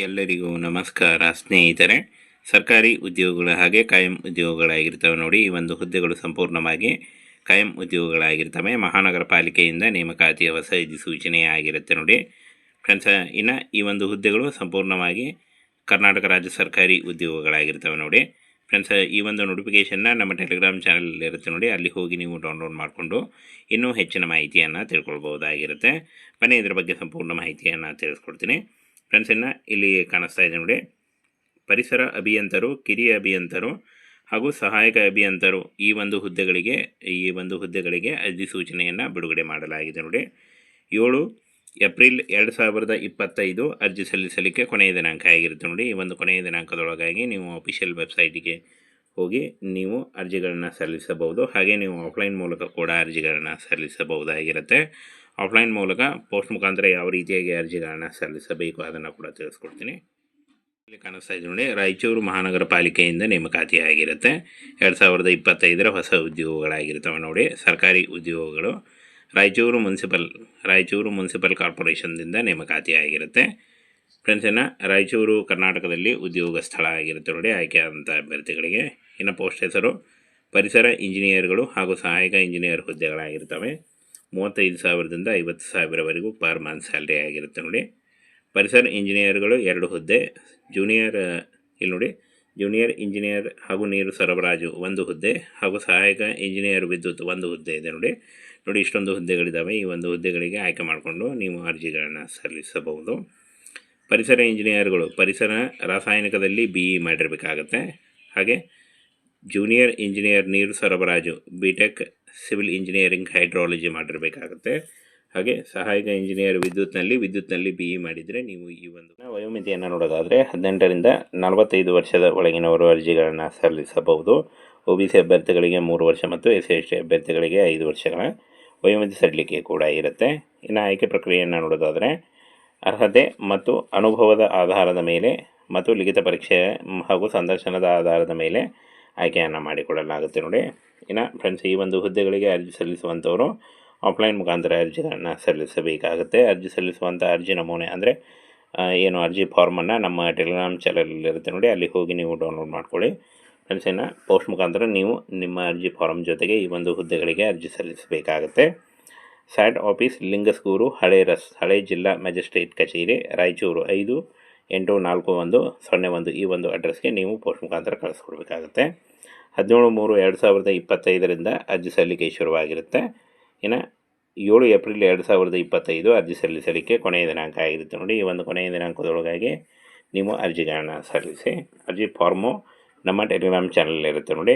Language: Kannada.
ಎಲ್ಲರಿಗೂ ನಮಸ್ಕಾರ ಸ್ನೇಹಿತರೆ. ಸರ್ಕಾರಿ ಉದ್ಯೋಗಗಳು ಹಾಗೆ ಕಾಯಂ ಉದ್ಯೋಗಗಳಾಗಿರ್ತವೆ ನೋಡಿ. ಈ ಒಂದು ಹುದ್ದೆಗಳು ಸಂಪೂರ್ಣವಾಗಿ ಕಾಯಂ ಉದ್ಯೋಗಗಳಾಗಿರ್ತವೆ. ಮಹಾನಗರ ಪಾಲಿಕೆಯಿಂದ ನೇಮಕಾತಿಯ ಹೊಸ ಸೂಚನೆ ಆಗಿರುತ್ತೆ ನೋಡಿ ಫ್ರೆಂಡ್ಸ್. ಇನ್ನು ಈ ಒಂದು ಹುದ್ದೆಗಳು ಸಂಪೂರ್ಣವಾಗಿ ಕರ್ನಾಟಕ ರಾಜ್ಯ ಸರ್ಕಾರಿ ಉದ್ಯೋಗಗಳಾಗಿರ್ತವೆ ನೋಡಿ ಫ್ರೆಂಡ್ಸ್. ಈ ಒಂದು ನೋಟಿಫಿಕೇಷನ್ನ ನಮ್ಮ ಟೆಲಿಗ್ರಾಮ್ ಚಾನಲ್ ಇರುತ್ತೆ ನೋಡಿ, ಅಲ್ಲಿ ಹೋಗಿ ನೀವು ಡೌನ್ಲೋಡ್ ಮಾಡಿಕೊಂಡು ಇನ್ನೂ ಹೆಚ್ಚಿನ ಮಾಹಿತಿಯನ್ನು ತಿಳ್ಕೊಳ್ಬಹುದಾಗಿರುತ್ತೆ. ಬನ್ನಿ ಇದರ ಬಗ್ಗೆ ಸಂಪೂರ್ಣ ಮಾಹಿತಿಯನ್ನು ತಿಳಿಸ್ಕೊಡ್ತೀನಿ ಫ್ರೆಂಡ್ಸ್. ಇನ್ನು ಇಲ್ಲಿ ಕಾಣಿಸ್ತಾ ಇದೆ ನೋಡಿ, ಪರಿಸರ ಅಭಿಯಂತರು, ಕಿರಿಯ ಅಭಿಯಂತರು ಹಾಗೂ ಸಹಾಯಕ ಅಭಿಯಂತರು ಈ ಒಂದು ಹುದ್ದೆಗಳಿಗೆ ಅಧಿಸೂಚನೆಯನ್ನು ಬಿಡುಗಡೆ ಮಾಡಲಾಗಿದೆ ನೋಡಿ. 7 ಏಪ್ರಿಲ್ 2025 ಅರ್ಜಿ ಸಲ್ಲಿಸಲಿಕ್ಕೆ ಕೊನೆಯ ದಿನಾಂಕ ಆಗಿರುತ್ತೆ ನೋಡಿ. ಈ ಒಂದು ಕೊನೆಯ ದಿನಾಂಕದೊಳಗಾಗಿ ನೀವು ಅಫಿಷಿಯಲ್ ವೆಬ್ಸೈಟಿಗೆ ಹೋಗಿ ನೀವು ಅರ್ಜಿಗಳನ್ನು ಸಲ್ಲಿಸಬಹುದು. ಹಾಗೆ ನೀವು ಆಫ್ಲೈನ್ ಮೂಲಕ ಕೂಡ ಅರ್ಜಿಗಳನ್ನು ಸಲ್ಲಿಸಬಹುದಾಗಿರುತ್ತೆ. ಆಫ್ಲೈನ್ ಮೂಲಕ ಪೋಸ್ಟ್ ಮುಖಾಂತರ ಯಾವ ರೀತಿಯಾಗಿ ಅರ್ಜಿಗಳನ್ನು ಸಲ್ಲಿಸಬೇಕು ಅದನ್ನು ಕೂಡ ತಿಳಿಸ್ಕೊಡ್ತೀನಿ. ಇಲ್ಲಿ ಕಾಣಿಸ್ತಾ ಇದೆ ನೋಡಿ, ರಾಯಚೂರು ಮಹಾನಗರ ಪಾಲಿಕೆಯಿಂದ ನೇಮಕಾತಿ ಆಗಿರುತ್ತೆ. 2025 ಹೊಸ ಉದ್ಯೋಗಗಳಾಗಿರ್ತವೆ ನೋಡಿ. ಸರ್ಕಾರಿ ಉದ್ಯೋಗಗಳು ರಾಯಚೂರು ಮುನ್ಸಿಪಲ್ ಕಾರ್ಪೊರೇಷನ್ದಿಂದ ನೇಮಕಾತಿ ಆಗಿರುತ್ತೆ ಫ್ರೆಂಡ್ಸ್. ಇನ್ನು ರಾಯಚೂರು ಕರ್ನಾಟಕದಲ್ಲಿ ಉದ್ಯೋಗ ಸ್ಥಳ ಆಗಿರುತ್ತೆ ನೋಡಿ ಆಯ್ಕೆಯಾದಂಥ ಅಭ್ಯರ್ಥಿಗಳಿಗೆ. ಇನ್ನು ಪೋಸ್ಟ್ ಹೆಸರು ಪರಿಸರ ಇಂಜಿನಿಯರ್ಗಳು ಹಾಗೂ ಸಹಾಯಕ ಇಂಜಿನಿಯರ್ ಹುದ್ದೆಗಳಾಗಿರ್ತವೆ. 35,000ದಿಂದ 50,000ವರೆಗೂ ಪರ್ ಮಂತ್ ಸ್ಯಾಲ್ರಿ ಆಗಿರುತ್ತೆ ನೋಡಿ. ಪರಿಸರ ಇಂಜಿನಿಯರ್ಗಳು 2 ಹುದ್ದೆ, ಜೂನಿಯರ್ ಇಂಜಿನಿಯರ್ ಹಾಗೂ ನೀರು ಸರಬರಾಜು 1 ಹುದ್ದೆ ಹಾಗೂ ಸಹಾಯಕ ಇಂಜಿನಿಯರ್ ವಿದ್ಯುತ್ 1 ಹುದ್ದೆ ಇದೆ ನೋಡಿ. ಇಷ್ಟೊಂದು ಹುದ್ದೆಗಳಿದ್ದಾವೆ. ಈ ಒಂದು ಹುದ್ದೆಗಳಿಗೆ ಆಯ್ಕೆ ಮಾಡಿಕೊಂಡು ನೀವು ಅರ್ಜಿಗಳನ್ನು ಸಲ್ಲಿಸಬಹುದು. ಪರಿಸರ ಇಂಜಿನಿಯರ್ಗಳು ಪರಿಸರ ರಾಸಾಯನಿಕದಲ್ಲಿ BE ಮಾಡಿರಬೇಕಾಗತ್ತೆ. ಹಾಗೆ ಜೂನಿಯರ್ ಇಂಜಿನಿಯರ್ ನೀರು ಸರಬರಾಜು BTech ಸಿವಿಲ್ ಇಂಜಿನಿಯರಿಂಗ್ ಹೈಡ್ರಾಲಜಿ ಮಾಡಿರಬೇಕಾಗುತ್ತೆ. ಹಾಗೆ ಸಹಾಯಕ ಇಂಜಿನಿಯರ್ ವಿದ್ಯುತ್ನಲ್ಲಿ BE ಮಾಡಿದರೆ ನೀವು ಈ ಒಂದು ವಯೋಮಿತಿಯನ್ನು ನೋಡೋದಾದರೆ 18ರಿಂದ 45 ವರ್ಷದ ಒಳಗಿನವರು ಅರ್ಜಿಗಳನ್ನು ಸಲ್ಲಿಸಬಹುದು. OBC ಅಭ್ಯರ್ಥಿಗಳಿಗೆ 3 ವರ್ಷ ಮತ್ತು SC/ST ಅಭ್ಯರ್ಥಿಗಳಿಗೆ 5 ವರ್ಷಗಳ ವಯೋಮಿತಿ ಸಡಿಲಿಕೆ ಕೂಡ ಇರುತ್ತೆ. ಇನ್ನು ಆಯ್ಕೆ ಪ್ರಕ್ರಿಯೆಯನ್ನು ನೋಡೋದಾದರೆ ಅರ್ಹತೆ ಮತ್ತು ಅನುಭವದ ಆಧಾರದ ಮೇಲೆ ಮತ್ತು ಲಿಖಿತ ಪರೀಕ್ಷೆ ಹಾಗೂ ಸಂದರ್ಶನದ ಆಧಾರದ ಮೇಲೆ ಆಯ್ಕೆಯನ್ನು ಮಾಡಿಕೊಳ್ಳಲಾಗುತ್ತೆ ನೋಡಿ. ಇನ್ನು ಫ್ರೆಂಡ್ಸ್, ಈ ಒಂದು ಹುದ್ದೆಗಳಿಗೆ ಅರ್ಜಿ ಸಲ್ಲಿಸುವಂಥವರು ಆಫ್ಲೈನ್ ಮುಖಾಂತರ ಅರ್ಜಿಗಳನ್ನು ಸಲ್ಲಿಸಬೇಕಾಗುತ್ತೆ. ಅರ್ಜಿ ಸಲ್ಲಿಸುವಂಥ ಅರ್ಜಿ ನಮೂನೆ ಅಂದರೆ ಏನು ಅರ್ಜಿ ಫಾರ್ಮನ್ನು ನಮ್ಮ ಟೆಲಿಗ್ರಾಮ್ ಚಾನಲಲ್ಲಿರುತ್ತೆ ನೋಡಿ, ಅಲ್ಲಿ ಹೋಗಿ ನೀವು ಡೌನ್ಲೋಡ್ ಮಾಡ್ಕೊಳ್ಳಿ ಫ್ರೆಂಡ್ಸ್. ಇನ್ನು ಪೋಸ್ಟ್ ಮುಖಾಂತರ ನೀವು ನಿಮ್ಮ ಅರ್ಜಿ ಫಾರ್ಮ್ ಜೊತೆಗೆ ಈ ಒಂದು ಹುದ್ದೆಗಳಿಗೆ ಅರ್ಜಿ ಸಲ್ಲಿಸಬೇಕಾಗುತ್ತೆ. ಸ್ಯಾಟ್ ಆಫೀಸ್ ಲಿಂಗಸ್ಗೂರು, ಹಳೆ ಜಿಲ್ಲಾ ಮ್ಯಾಜಿಸ್ಟ್ರೇಟ್ ಕಚೇರಿ, ರಾಯಚೂರು 584101 ಈ ಒಂದು ಅಡ್ರೆಸ್ಗೆ ನೀವು ಪೋಸ್ಟ್ ಮುಖಾಂತರ ಕಳಿಸ್ಕೊಡ್ಬೇಕಾಗುತ್ತೆ. 17/3/2025ರಿಂದ ಅರ್ಜಿ ಸಲ್ಲಿಕೆ ಶುರುವಾಗಿರುತ್ತೆ. ಇನ್ನು 7 ಏಪ್ರಿಲ್ 2025 ಅರ್ಜಿ ಸಲ್ಲಿಸಲಿಕ್ಕೆ ಕೊನೆಯ ದಿನಾಂಕ ಆಗಿರುತ್ತೆ ನೋಡಿ. ಈ ಒಂದು ಕೊನೆಯ ದಿನಾಂಕದೊಳಗಾಗಿ ನೀವು ಅರ್ಜಿಗಳನ್ನು ಸಲ್ಲಿಸಿ. ಅರ್ಜಿ ಫಾರ್ಮು ನಮ್ಮ ಟೆಲಿಗ್ರಾಮ್ ಚಾನಲ್ ಇರುತ್ತೆ ನೋಡಿ,